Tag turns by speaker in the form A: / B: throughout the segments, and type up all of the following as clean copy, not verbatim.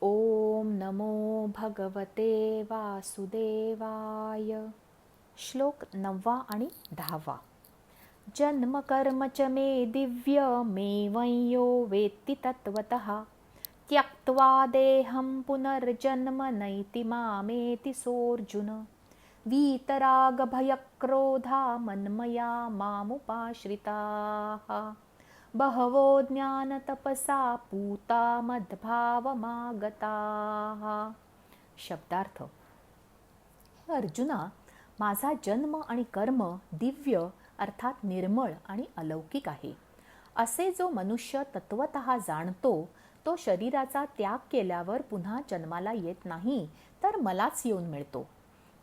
A: ओम नमो भगवते वासुदेवाय. श्लोक 9 आणि 10. जन्म कर्म च मे दिव्य मे वंयो वेत्ति तत्त्वतः त्यक्त्वा देहं पुनर्जन्म नैति मामेति सोऽर्जुन. वीतरागभयक्रोधा मन्मया मामुपाश्रिताः बहवो ज्ञानतपसा पूता मद्भावमागताः. शब्दार्थ. अर्जुना, माझा जन्म आणि कर्म दिव्य अर्थात निर्मळ आणि अलौकिक आहे. असे जो मनुष्य तत्वतः जाणतो तो शरीराचा त्याग केल्यावर पुन्हा जन्माला येत नाही, तर मलाच येऊन मिळतो.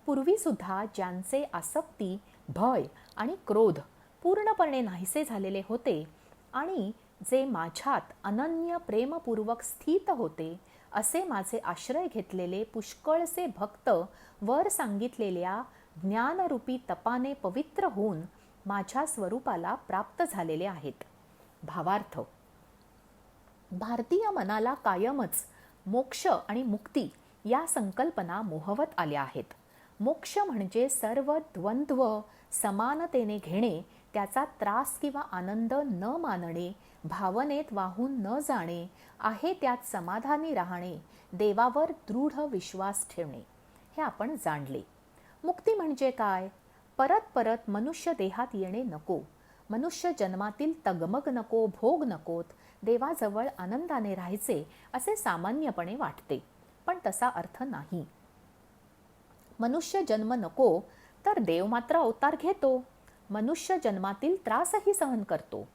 A: पूर्वीसुद्धा ज्यांचे आसक्ती, भय आणि क्रोध पूर्णपणे नाहीसे झालेले होते आणि जे माझ्यात अनन्य प्रेमपूर्वक स्थित होते, असे माझे आश्रय घेतलेले पुष्कळसे भक्त वर सांगितलेल्या ज्ञानरूपी तपाने पवित्र होऊन माझ्या स्वरूपाला प्राप्त झालेले आहेत. भावार्थ. भारतीय मनाला कायमच मोक्ष आणि मुक्ती या संकल्पना मोहवत आल्या आहेत. मोक्ष म्हणजे सर्व द्वंद्व समानतेने घेणे, त्याचा त्रास किंवा आनंद न मानणे, भावनेत वाहून न जाणे, आहे त्यात समाधानी राहणे, देवावर दृढ विश्वास ठेवणे, हे आपण जाणले. मुक्ती म्हणजे काय? परत परत मनुष्य देहात येणे नको, मनुष्य जन्मातील तगमग नको, भोग नकोत, देवाजवळ आनंदाने राहायचे असे सामान्यपणे वाटते, पण तसा अर्थ नाही. मनुष्य जन्म नको तर देव मात्र अवतार घेतो, मनुष्य जन्मातील त्रासही सहन करतो.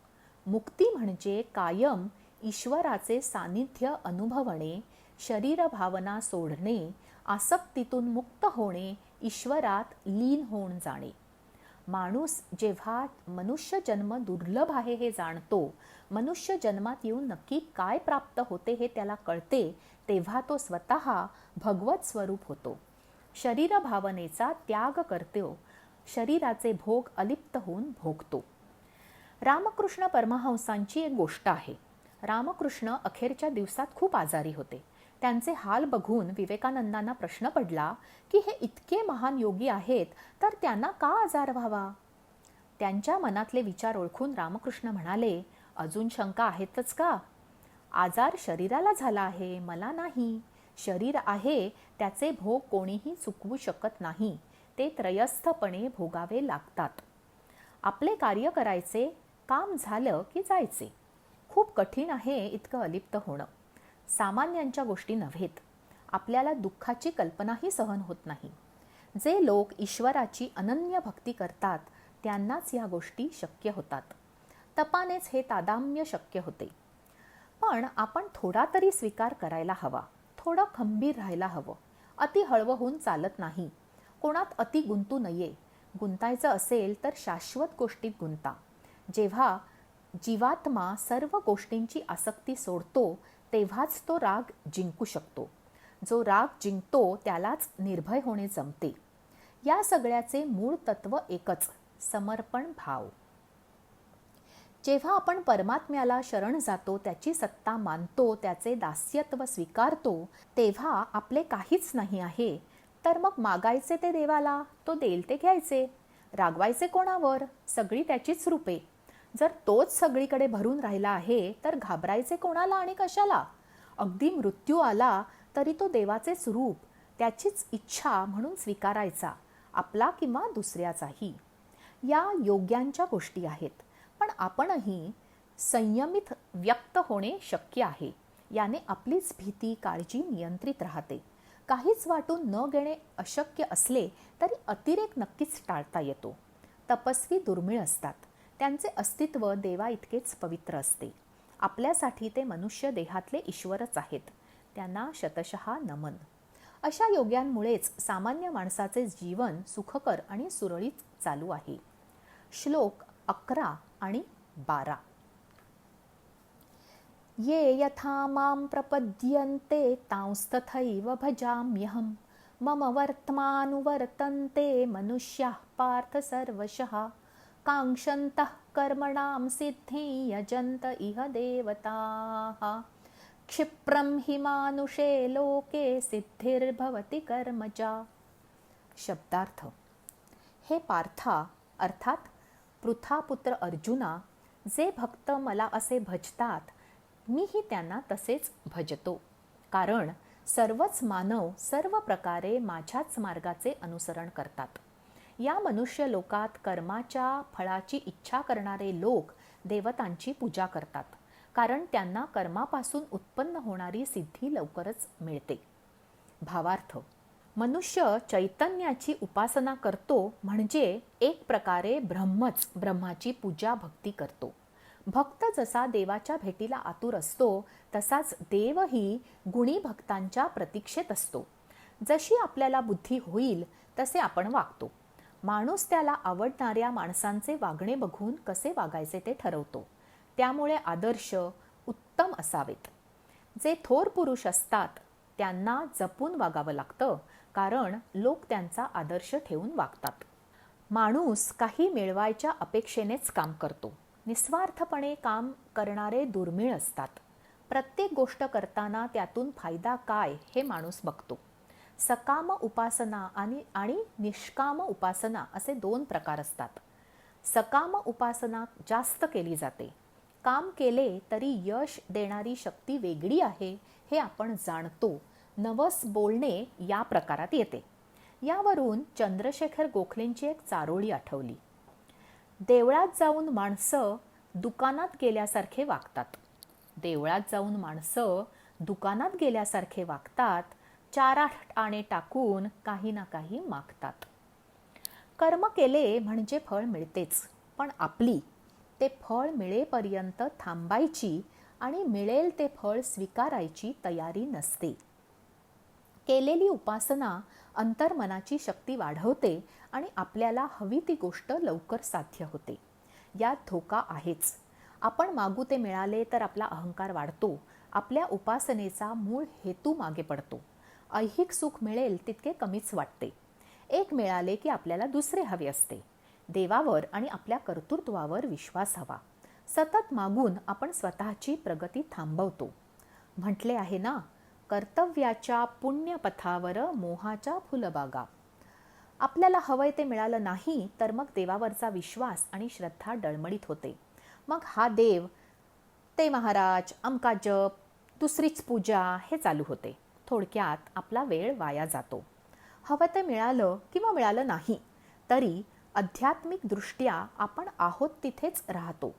A: मुक्ती म्हणजे कायम ईश्वराचे सानिध्य अनुभवणे, शरीर भावना सोडणे, आसक्तीतून मुक्त होणे, ईश्वरात लीन होऊन जाणे. माणूस जेव्हा मनुष्य जन्म दुर्लभ आहे हे जाणतो, मनुष्य जन्मात येऊन नक्की काय प्राप्त होते हे त्याला कळते, तेव्हा तो स्वतः भगवत स्वरूप होतो. शरीर भावनेचा त्याग करतो, शरीराचे भोग अलिप्त होऊन भोगतो. रामकृष्ण परमहंसांची एक गोष्ट आहे. रामकृष्ण अखेरच्या दिवसात खूप आजारी होते. त्यांचे हाल बघून विवेकानंदांना प्रश्न पडला की हे इतके महान योगी आहेत तर त्यांना का आजार व्हावा? त्यांच्या मनातले विचार ओळखून रामकृष्ण म्हणाले, अजून शंका आहेतच का? आजार शरीराला झाला आहे, मला नाही. शरीर आहे त्याचे भोग कोणीही चुकवू शकत नाही, ते त्रयस्थपणे भोगावे लागतात. आपले कार्य करायचे, काम झालं की जायचे. खूप कठीण आहे इतकं अलिप्त होणं. सामान्यांच्या गोष्टी नव्हेत. आपल्याला दुःखाची कल्पनाही सहन होत नाही. जे लोक ईश्वराची अनन्य भक्ती करतात त्यांनाच या गोष्टी शक्य होतात. तपानेच हे तादाम्य शक्य होते. पण आपण थोडा तरी स्वीकार करायला हवा, थोडं खंबीर राहायला हवं. अति हळवं होऊन चालत नाही. कोणात अति गुंतू नये. गुंतायचं असेल तर शाश्वत गोष्टीत गुंता. जेव्हा जीवात्मा सर्व गोष्टींची आसक्ती सोडतो तेव्हाच तो राग जिंकू शकतो. जो राग जिंकतो त्यालाच निर्भय होणे जमते. या सगळ्याचे मूळ तत्व एकच, समर्पण भाव. जेव्हा आपण परमात्म्याला शरण जातो, त्याची सत्ता मानतो, त्याचे दास्यत्व स्वीकारतो, तेव्हा आपले काहीच नाही आहे, तर मग मागायचे ते देवाला, तो देईल ते घ्यायचे. रागवायचे कोणावर? सगळी त्याचीच रूपे. जर तोच सगळीकडे भरून राहिला आहे तर घाबरायचे कोणाला आणि कशाला? अगदी मृत्यू आला तरी तो देवाचेच रूप, त्याचीच इच्छा म्हणून स्वीकारायचा, आपला किंवा दुसऱ्याचाही. या योग्यांच्या गोष्टी आहेत. पण आपणही संयमित व्यक्त होणे शक्य आहे. याने आपलीच भीती, काळजी नियंत्रित राहते. काहीच वाटून न घेणे अशक्य असले तरी अतिरेक नक्कीच टाळता येतो. तपस्वी दुर्मिळ असतात. त्यांचे अस्तित्व देवा इतकेच पवित्र असते. आपल्यासाठी ते मनुष्य देहातले ईश्वरच आहेत. त्यांना शतशः नमन. अशा योग्यांमुळेच सामान्य माणसाचे जीवन सुखकर आणि सुरळीत चालू आहे. श्लोक 11 आणि 12. ये यथा मां प्रपद्यन्ते तांस्तथैव भजाम्यहं मम वर्त्मानुवर्तन्ते मनुष्याः पार्थ सर्वशः काङ्क्षन्तः कर्मणां सिद्धिं यजन्त इह देवताः क्षिप्रं हि मानुषे लोके सिद्धिर्भवति कर्मजा. शब्दार्थ. हे पार्था अर्थात पृथापुत्र अर्जुना, जे भक्त मला असे भजतात मीही त्यांना तसेच भजतो, कारण सर्वच मानव सर्व प्रकारे माझ्याच मार्गाचे अनुसरण करतात. या मनुष्य लोकात कर्माच्या फळाची इच्छा करणारे लोक देवतांची पूजा करतात, कारण त्यांना कर्मापासून उत्पन्न होणारी सिद्धी लवकरच मिळते. भावार्थ. मनुष्य चैतन्याची उपासना करतो म्हणजे एक प्रकारे ब्रह्माची पूजा भक्ती करतो. भक्त जसा देवाच्या भेटीला आतुर असतो तसाच देवही गुणी भक्तांच्या प्रतीक्षेत असतो. जशी आपल्याला बुद्धी होईल तसे आपण वागतो. माणूस त्याला आवडणाऱ्या माणसांचे वागणे बघून कसे वागायचे ते ठरवतो. त्यामुळे आदर्श उत्तम असावेत. जे थोर पुरुष असतात त्यांना जपून वागावं लागतं, कारण लोक त्यांचा आदर्श ठेवून वागतात. माणूस काही मिळवायच्या अपेक्षेनेच काम करतो. निस्वार्थपणे काम करणारे दुर्मिळ असतात. प्रत्येक गोष्ट करताना त्यातून फायदा काय हे माणूस बघतो. सकाम उपासना आणि निष्काम उपासना असे 2 प्रकार असतात. सकाम उपासना जास्त केली जाते. काम केले तरी यश देणारी शक्ती वेगळी आहे हे आपण जाणतो. नवस बोलणे या प्रकारात येते. यावरून चंद्रशेखर गोखलेंची एक चारोळी आठवली. देवळात जाऊन माणसं दुकानात गेल्यासारखे वागतात. देवळात जाऊन माणसं दुकानात गेल्यासारखे वागतात. 4-8 आणे टाकून काही ना काही मागतात. कर्म केले म्हणजे फळ मिळतेच, पण आपली ते फळ मिळेपर्यंत थांबायची आणि मिळेल ते फळ स्वीकारायची तयारी नसते. केलेली उपासना अंतर्मनाची शक्ती वाढवते आणि आपल्याला हवी ती गोष्ट लवकर साध्य होते. यात धोका आहेच. आपण मागू ते मिळाले तर आपला अहंकार वाढतो. आपल्या उपासनेचा मूळ हेतू मागे पडतो. ऐहिक सुख मिळेल तितके कमीच वाटते. एक मिळाले की आपल्याला दुसरे हवे असते. देवावर आणि आपल्या कर्तृत्वावर विश्वास हवा. सतत मागून आपण स्वतःची प्रगती थांबवतो. म्हटले आहे ना, कर्तव्याच्या पुण्यपथावर मोहाच्या फुलबागा. आपल्याला हवंय ते मिळालं नाही तर मग देवावरचा विश्वास आणि श्रद्धा डळमळीत होते. मग हा देव, ते महाराज, अमका जप, दुसरीच पूजा हे चालू होते. थोडक्यात आपला वेळ वाया जातो. हवं ते मिळालं किंवा मिळालं नाही तरी आध्यात्मिक दृष्ट्या आपण आहोत तिथेच राहतो.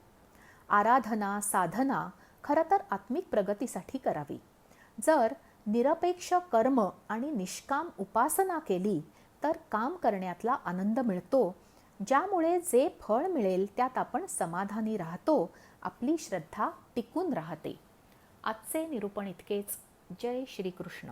A: आराधना साधना खरं तर आत्मिक प्रगतीसाठी करावी. जर निरपेक्ष कर्म आणि निष्काम उपासना केली तर काम करण्यातला आनंद मिळतो, ज्यामुळे जे फळ मिळेल त्यात आपण समाधानी राहतो. आपली श्रद्धा टिकून राहते. आजचे निरूपण इतकेच. जय श्री कृष्ण.